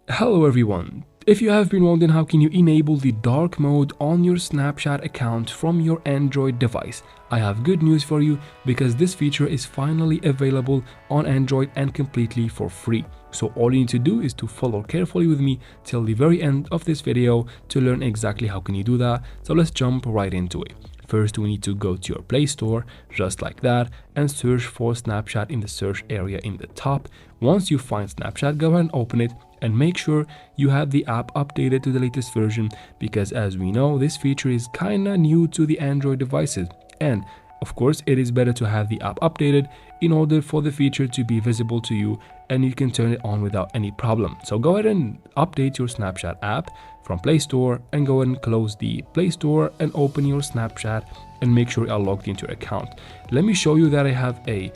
Hello everyone. If you have been wondering how can you enable the dark mode on your Snapchat account from your Android device, I have good news for you because this feature is finally available on Android and completely for free. So all you need to do is to follow carefully with me till the very end of this video to learn exactly how can you do that. So let's jump right into it. First, we need to go to your Play Store, just like that, and search for Snapchat in the search area in the top. Once you find Snapchat, go ahead and open it and make sure you have the app updated to the latest version because as we know, this feature is kinda new to the Android devices. And of course, it is better to have the app updated in order for the feature to be visible to you and you can turn it on without any problem. So go ahead and update your Snapchat app from Play Store and go ahead and close the Play Store and open your Snapchat and make sure you are logged into your account. Let me show you that I have a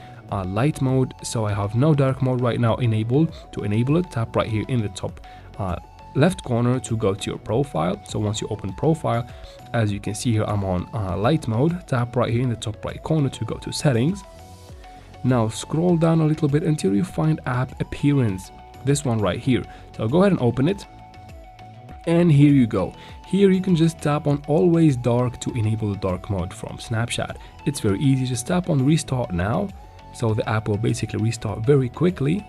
light mode, so I have no dark mode right now enabled. To enable it, tap right here in the top left corner to go to your profile. So once you open profile, as you can see here, I'm on light mode. Tap right here in the top right corner to go to settings. Now scroll down a little bit until you find app appearance, this one right here. So go ahead and open it, and here you go. Here you can just tap on always dark to enable the dark mode from Snapchat. It's very easy. Just tap on restart now, so the app will basically restart very quickly,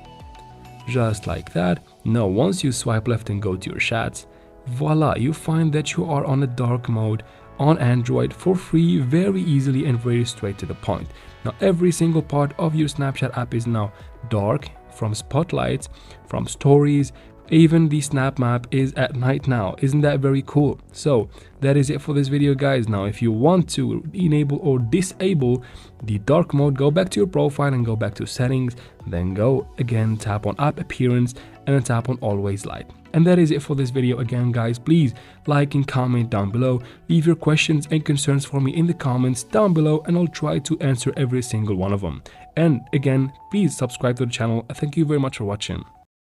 just like that. Now once you swipe left and go to your chats, voila, you find that you are on a dark mode on Android for free, very easily and very straight to the point. Now every single part of your Snapchat app is now dark, from spotlights, from stories, even the snap map is at night now. Isn't that very cool? So that is it for this video, guys. Now if you want to enable or disable the dark mode, go back to your profile and go back to settings, then go again, tap on app appearance and then tap on always light. And that is it for this video. Again, guys, please like and comment down below. Leave your questions and concerns for me in the comments down below and I'll try to answer every single one of them. And again, please subscribe to the channel. Thank you very much for watching.